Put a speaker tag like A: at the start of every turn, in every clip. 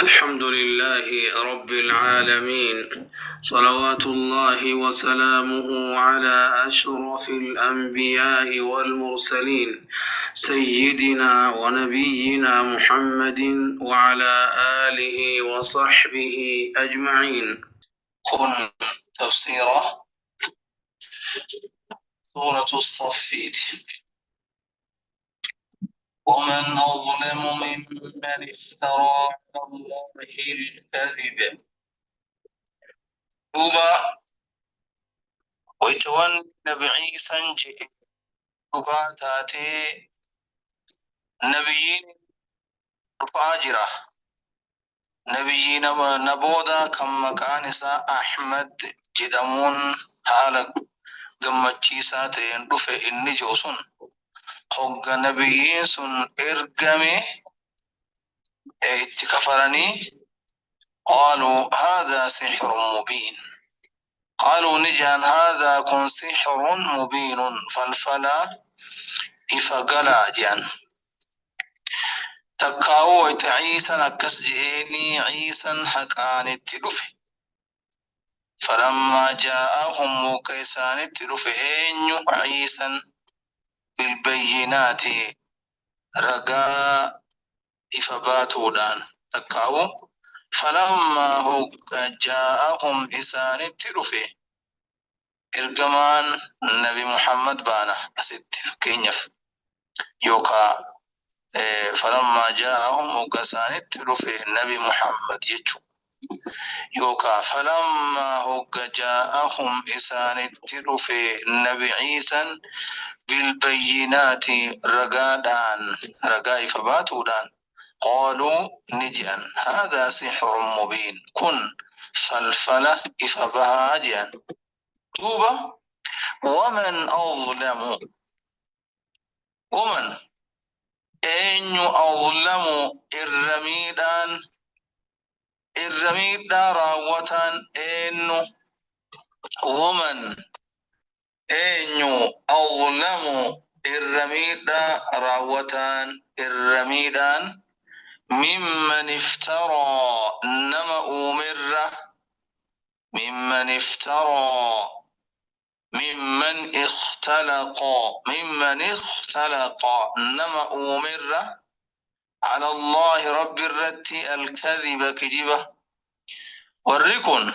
A: الحمد لله رب العالمين، صلوات الله وسلامه على أشرف الأنبياء والمرسلين، سيدنا ونبينا محمد وعلى آله وصحبه أجمعين. كن تفسيره سورة الصف. ومن أظلم ممن افترى على الله الكذب. دوبا ويتوان نبي عيسى جئ دوبا تاتي نبيين فاجرة نبيين نبودا كم مكان أحمد جدمون حالك gammachiisaa ta'een dhufe inni jiru sun hogga nabiyyiin sun ergame itti kafaranii qaaluu haadhaa sixrun mubiin قالوا نجان هذا كن سحر مبين فالفلا إفقلا جان تكاو عيسى نكس جئني عيسى حقان التلف فلما جاءهم مكيسان التلف إن عيسى بالبينات رقا إفباتوا دان تكاو فلما هو جاءهم إسان التلف إرجمان النبي محمد بانا أسد كينيف يوكا فلما جاءهم وقسان التلف النبي محمد يجو يوكا فلما هو جاءهم إسان التلف النبي عيسى بالبينات رقادان رقاي فباتودان قالوا نجأن هذا سحر مبين كن فالفلة إفبها جان توبة ومن أظلم ومن أين أظلم الرميدان راوتان أين ومن أين أظلم الرميدان راوتان الرميدان ممن افترى نما أمره ممن افترى ممن اختلق نما أمر على الله رب الرت الكذب كجبة وركن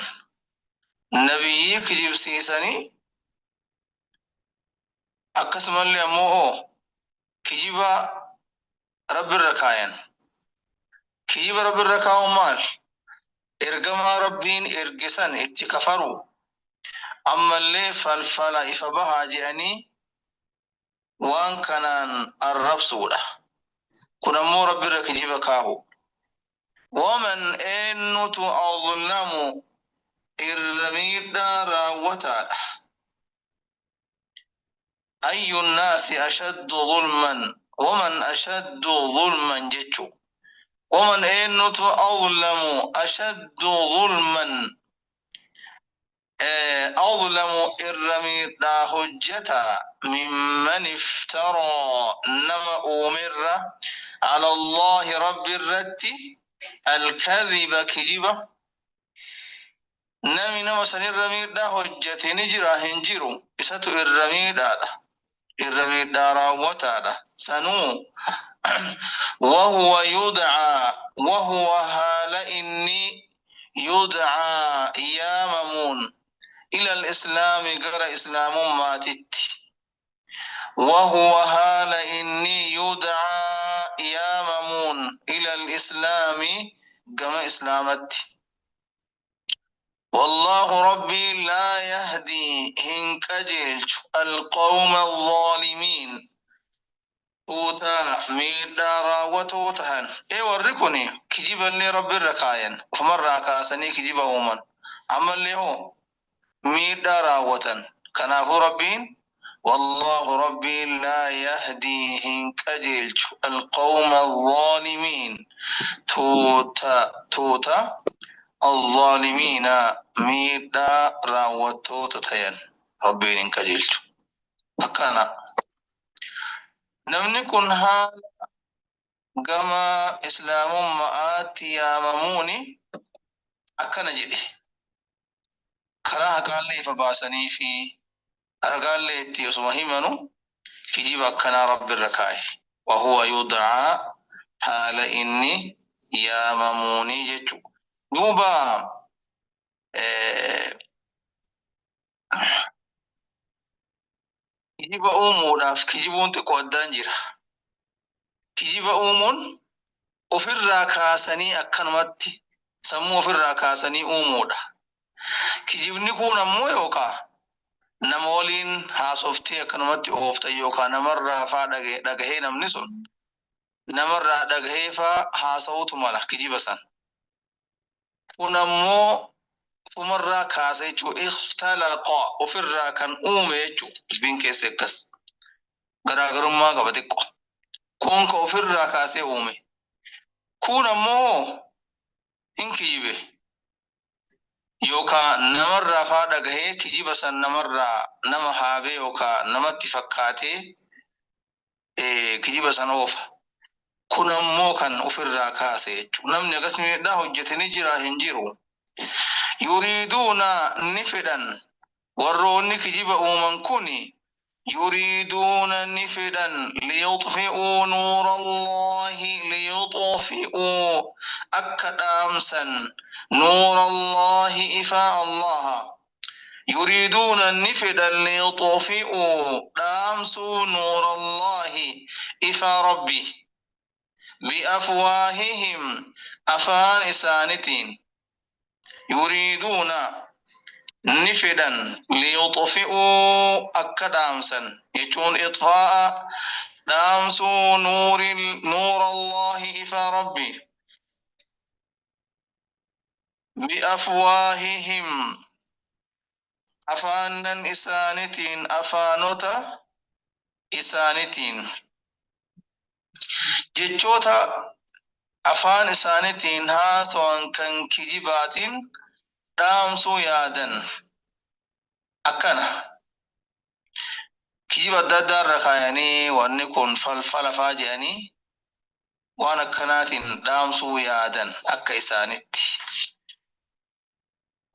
A: نبي كجب سيسني أقسم اللي أموه كجبة رب الركاين كجبة رب الركاو مال إرقما ربين إرقسن اتكفروا أما اللي فالفلا إفبها جاني وان كانان الرب سوله كنا مو رب الركجيب كاهو ومن إنه أظلم إرميد راوتا أي الناس أشد ظلما ومن أشد ظلما جتشو ومن إنه أظلم أشد ظلما أظلم إرميد هجتا ممن افترى نما أمر على الله رب الرت الكذب كجبة نمي نما سن الرميد هجت نجرا هنجرو إساتو الرميد راوتا سنو وهو هال إني يدعى يا ممون إلى الإسلام قرأ إسلام ماتت وهو هال إني يدعى يا ممون إلى الإسلام كما إسلامت والله ربي لا يهدي هنكجل القوم الظالمين توتا ميدارا وتوتهن وركني كجيب اللي رب الركاين فمرة كاسني كجيب ومن عمل له ميدارا وتن كنافو ربين والله ربي لا يهدي هنكجل القوم الظالمين توتا الظالمين ميدارا وتوتتين ربي هنكجل أكنا نمني كن كما إسلام مآتي يا مموني أكنا جدي كراها قال لي فباسني في أرقال لي تيوسما هيمنو كجيب أكنا رب الركاي وهو يدعى حال إني يا مموني جتو دوبا kijiba uumuudhaaf kijibuun xiqqoo addaan jira. Kijiba uumuun ofirraa kaasanii akkanumatti sammuu ofirraa kaasanii uumuudha. Kijibni kun ammoo yookaan nama waliin haasoftee akkanumatti ooftan yookaan namarraa faa dhagahee namni sun namarraa dhagahee faa haasa'uutu mala kijiba san. Kun ammoo umarraa kaasa jechuudha. Ikhtalaqa ofirraa kan uume jechuudha. Kijibin keessa akkas garaagarummaa qaba xiqqoo. Kun ka ofirraa kaasee uume. Kun ammoo hin kijibe yookaan namarraa faa dhagahee kijiba san namarraa nama haabee yookaan namatti fakkaatee kijiba san oofa. Kun ammoo kan ofirraa kaase jechuudha. Namni akkasumatti hojjetanii jira hin jiru. Yuriiduuna ni fedhan warroonni kijiba uuman kuni يريدون نفدا ليطفئوا نور الله ليطفئوا أكد أمسا نور الله إفاء الله يريدون نفدا ليطفئوا أمسوا نور الله إفاء ربي بأفواههم أفان إسانتين يريدون نفدا ليطفئوا أكدامسا يكون إطفاء دامسو نور الله إفا ربي بأفواههم أفانا إسانتين أفانوتا إسانتين جيتشوتا أفان إسانتين ها سواء كان كجبات دامسو يادن أكنا كيف الدار ركاياني وانكون فلفل فاجاني وانا كنات دامسو يادن أكيسانت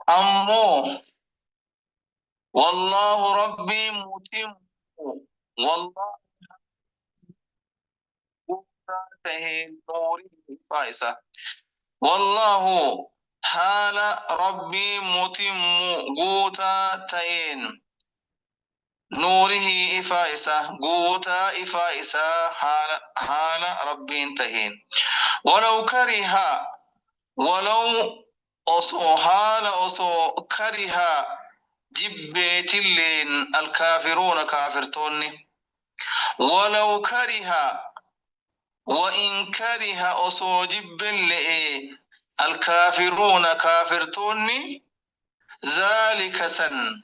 A: أمو والله ربي متم والله نوري فايسة والله حال ربي متم قوتا تين نوره إفائسة قوتا إفائسة حال ربي تهين ولو كره ولو أصو حال أصو كره جبت اللين الكافرون كافرتون ولو كره وإن كره أصو جب اللئي الكافرون كافرتون ذلك سن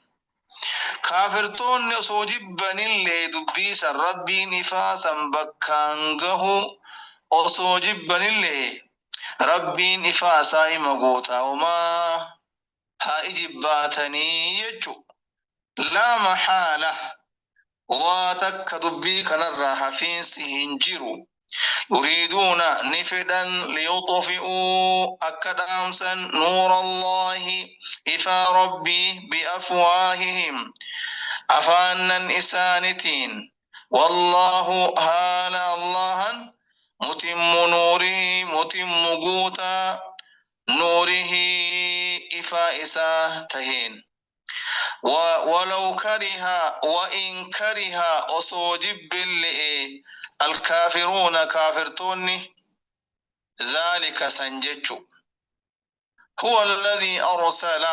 A: كافرتون صوجبن اللي دبيس الربي نفاسا بكانغه وصوجبن اللي ربي نفاسا مغوتا وما هاجباتني يجو لا محالة واتك دبي كان الراحة فين سهنجرو يريدون نفدا ليطفئوا أكدامسا نور الله إفا ربي بأفواههم أفانا إسانتين والله هال الله متم نوره متم قوتا نوره إفا إسا تهين ولو كره وإن كره أصوجب اللئي الكافرون كافرتون ذلك سنجتشو هو الذي أرسل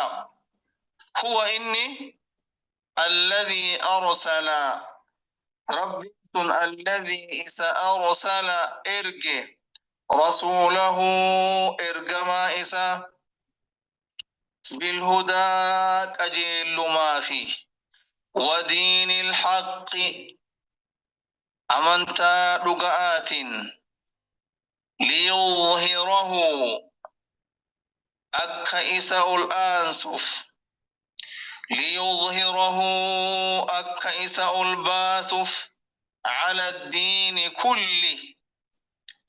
A: هو إني الذي أرسل ربي الذي أرسل إرجي رسوله إرجما إسا بالهدى أجل ما فيه ودين الحق أمنتا رقعات ليظهره أكئسأ الآنسف ليظهره أكئسأ الباسف على الدين كله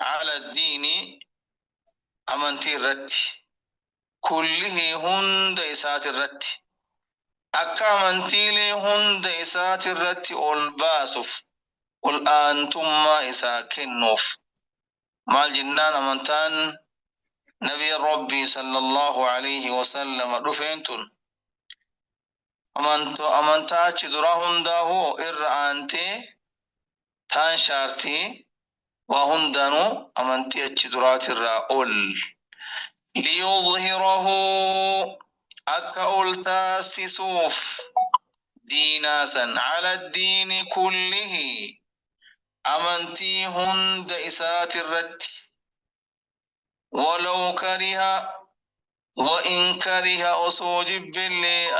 A: على الدين أمنتي الرت كله هند إسات الرت أكا أمنتي لي هند إسات الرت الباسف والآن ما إسا كنوف مع الجنان أمنتان نبي ربي صلى الله عليه وسلم رفينتن أمنتا چدرا هنداهو إرآنتي تان شارتي وهندانو أمنتي چدرات الرأول ليظهره أكا تاسسوف ديناسا على الدين كله أمنتي هند إسات الرت ولو كره وإن كره أصوجب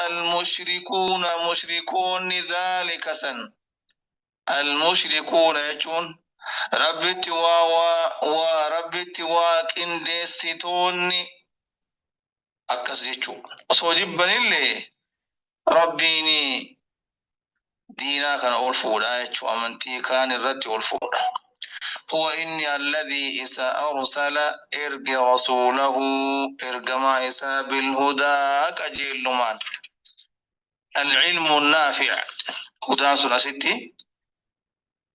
A: المشركون مشركون ذلك سن المشركون يجون ربت وربت كندستوني أكس يجون أصوجب اللي ربيني دينا كان أول فولا يجو أمنتي كان الرد أول فولا هو إني الذي إسا أرسل إرق رسوله إرق ما إسا بالهدى كجيل لمان العلم النافع هدى سنستي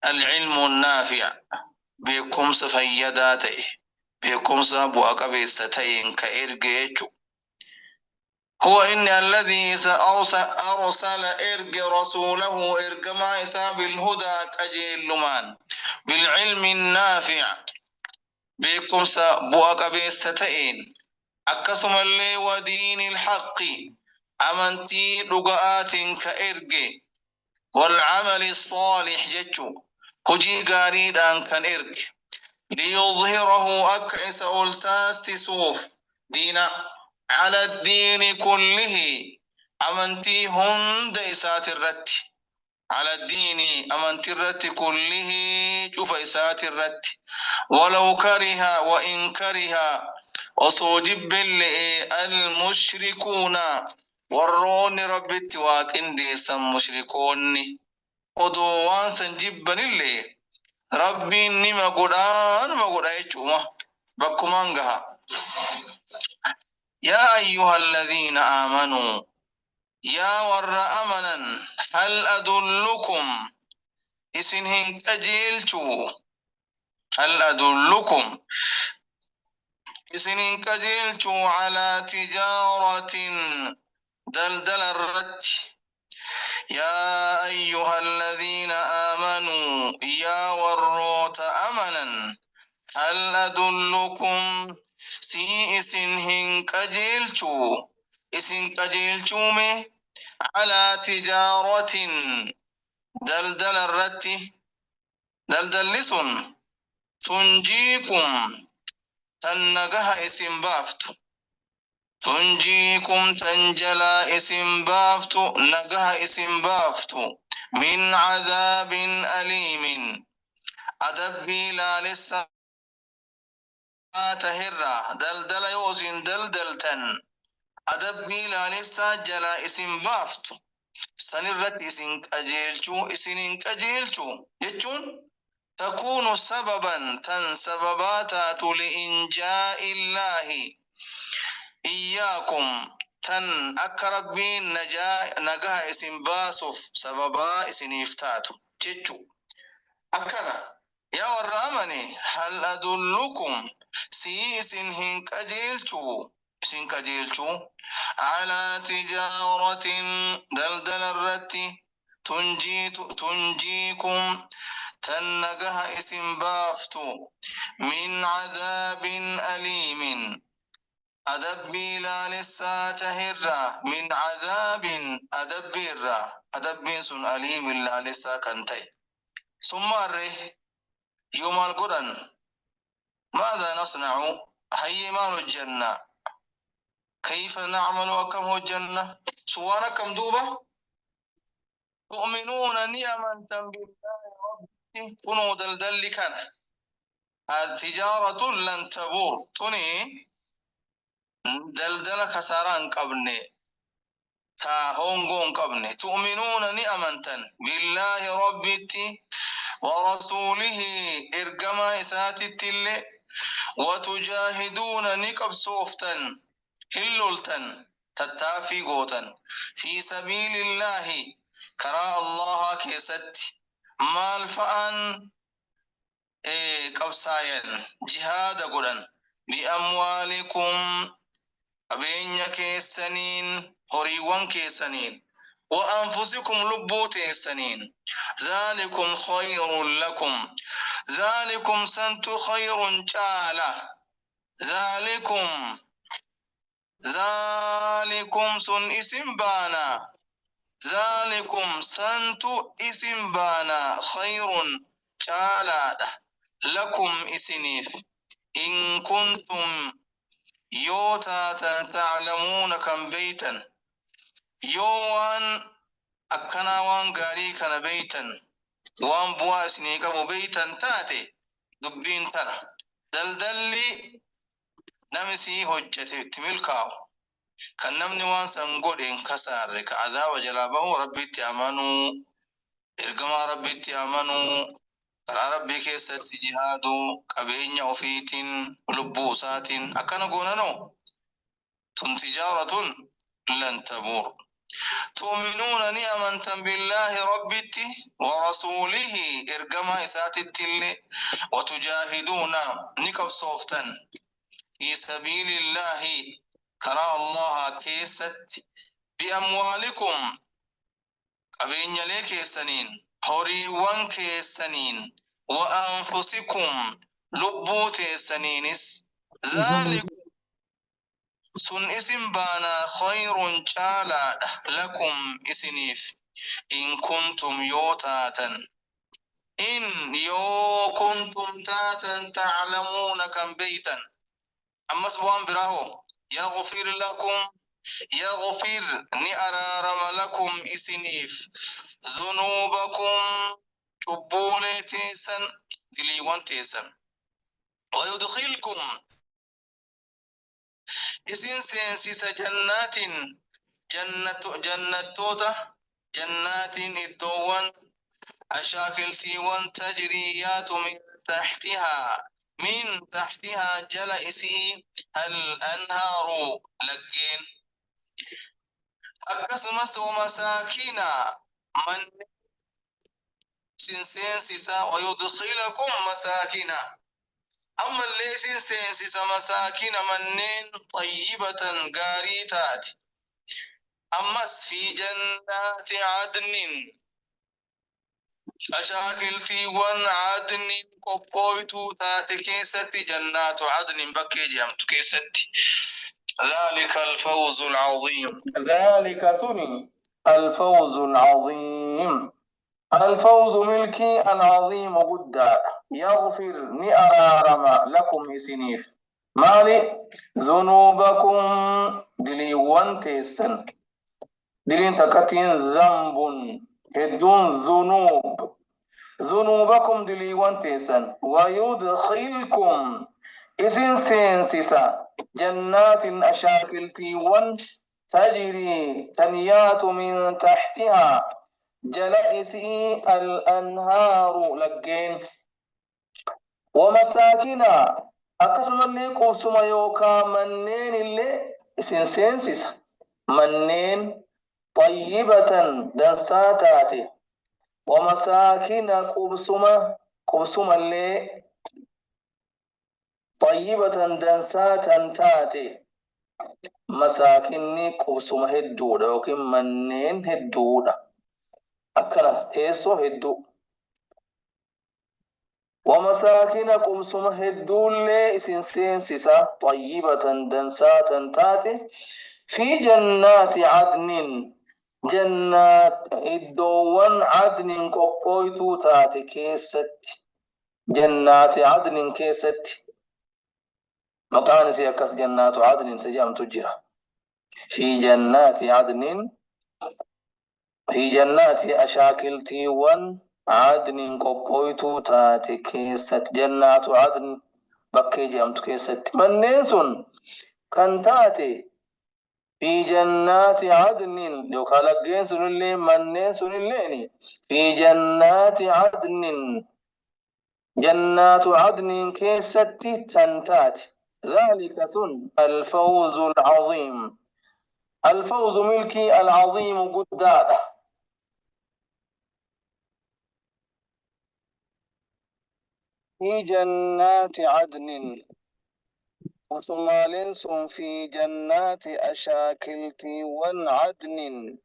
A: العلم النافع بكم سفيداته بكم سبوك بيستين كإرق هو إني الذي إسا أرسل إرق رسوله إرق ما إسا بالهدى كجيل لمان بالعلم النافع بكم سبوك بيستين أكسم اللي ودين الحق أمنتي رقآت كإرق والعمل الصالح جتشو هجي قاريد أن كان إرق ليظهره أكعس أولتاس سوف دينا على الدين كله أمنتي هند إسات الرت على الدين أمنتي الرت كله شوف إسات الرت ولو كره وإن كره وصوجب المشركون ورون رب التواكن ديسا مشركون قدوان سنجبا اللي ربي نما قرآن ما قرآن بكمانغها يا أيها الذين آمنوا يا ور أمنا هل أدلكم إسنهن كجيلتو هل أدلكم إسنهن كجيلتو على تجارة دلدل الرت يا أيها الذين آمنوا يا وروت أمنا هل أدلكم سي إسنهن كجيلتو إسن كجيلتو مي على تجارة دلدل الرت دلدل لسن تنجيكم تنجها اسم بافتو تنجيكم تنجلا اسم بافتو نجها اسم بافتو من عذاب أليم أدبي لا لسا تهرا دلدل يوزن دلدلتن أدبي لا لسا جلا اسم بافتو سنرت اسم كجيلشو يجون تكون سببا تنسببات لإنجاء الله إياكم تن أكربين نجاه اسم باسف سببا اسم إفتاتو جيجو أكنا يا ورامني هل أدلكم سي اسم هنك أجيلتو اسم كجيلتو على تجارة دلدل الرتي تنجيكم تنجها اسم بافتو من عذاب أليم أدبي لا لسا تهرا من عذاب أدبي الرا أدبي سن أليم لا لسا كنتي ثم الره يوم القرآن ماذا نصنع هي مال الجنة كيف نعمل وكم هو الجنة سوانا كم دوبة تؤمنون نعما بالله ربي كنوا دلدل كان التجارة لن تبور تني دلدل كسران قبني كهونغون قبني تؤمنون نعما بالله ربي ورسوله إرجما إسات التل وتجاهدون نقب صوفتا هلولتا تتافي قوتا في سبيل الله كرا الله كيست مال فأن قبسايا جهاد قران بأموالكم أبين كيسنين هريوان كيسنين وأنفسكم لبوت سنين ذلكم خير لكم ذلكم سنت خير جالا ذلكم سن اسم بانا ذلكم سنت اسم بانا خير جالا لكم اسنيف إن كنتم يوتا تعلمون كم بيتا يوان أكنا وان غاري كان بيتا وان بواسني كم بيتا تاتي دبين تنا دلدلي نمسي هجتي تملكاو كان نمني وان سنقول إن كسر كعذا وجلابه ربي تأمنوا إرقما ربي تأمنوا ربي كيست جهادو قبين وفيت ولبوسات أكنا قوننو تجارة لن تبور تؤمنون نعمة بالله ربتي ورسوله إرقما إسات التل وتجاهدون نكب صوفتا في سبيل الله ترى الله كيست بأموالكم قبين يليك سنين هريوان كيسنين وأنفسكم لبوت سنينس ذلك سن اسم بانا خير جالا لكم اسنيف إن كنتم يوتاتا إن يو كنتم تاتا تعلمون كم بيتا أما سبوان براهو يغفر لكم يغفر نأرارم لكم اسنيف ذنوبكم شبولتيسا دليوان تيسا ويدخلكم إسن سينسيس جنات الدوان أشاكلتي وان تجريات من تحتها جلئسي الأنهار لقين أكسمس ومساكينا من سينسيسا ويدخلكم مساكينا أما اللي سينسيسا مساكين منين طيبة قاريتات أمس في جنات عدن أشاكلتي وان عدن قبويتو تاتي كيستي جنات عدن بكي جامتو كيستي ذلك الفوز العظيم ذلك سني الفوز العظيم الفوز ملكي العظيم قد يغفر نأرارم لكم سنيف مالي ذنوبكم دليوان تيسن دلين تكتين ذنب هدون ذنوبكم دليوان تيسن ويدخلكم إذن سينسسا جنات أشاكلتي وان تجري تنيات من تحتها جلائسي الأنهار لقين ومساكنا أقسم اللي قوسما يوكا منين اللي سنسنسس منين طيبة دنساتاتي ومساكنا قوسما اللي طيبة دنساتا تاتي مساكني قوسما هدودا وكم منين هدودا أكنا تيسو هدو ومساكن قمسم هدو اللي إسنسين سيسا طيبة دنساتا تاتي في جنات عدن جنات الدوان عدن قبويتو تاتي كيست جنات عدن كيست مقان سيكس جنات عدن تجام تجرى في جنات عدن في جنات أشاكلتي وان عدن قبويتو تاتي كيست جنات عدن بكي جامت كيست منيسون كان تاتي في جنات عدن يوكالك جنسون اللي منيسون اللي في جنات عدن جنات عدن كيستي تنتات ذلك سن الفوز العظيم. الفوز ملكي العظيم قداده. في جنات عدن وثمال في جنات أشاكلتي والعدن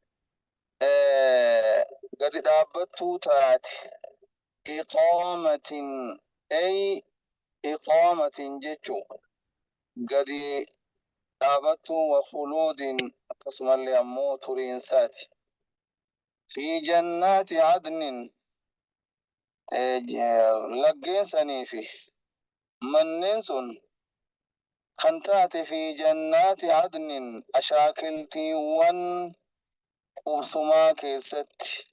A: قد دابت تات إقامة أي إقامة جتشو قد دابت وخلود قسم اللي أمو ترينسات في جنات عدن لقيسني فيه مننس خنتات في جنات عدن أشاكلتي ون قبسما كيست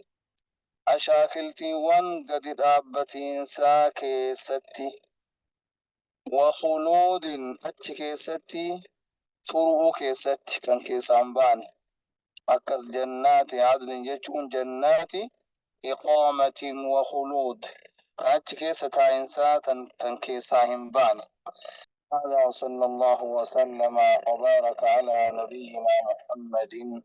A: أشاكلتي ون قد دابتين سا كيستي وخلود أتش كيستي فرؤ كيستي كان كيسان باني أكس جنات عدن جتشون جنات إقامة وخلود أتش كيستا إنسا تنكيسا باني. هذا وصلى الله وسلم وبارك على نبينا محمد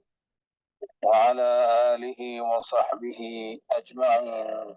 A: وعلى آله وصحبه أجمعين.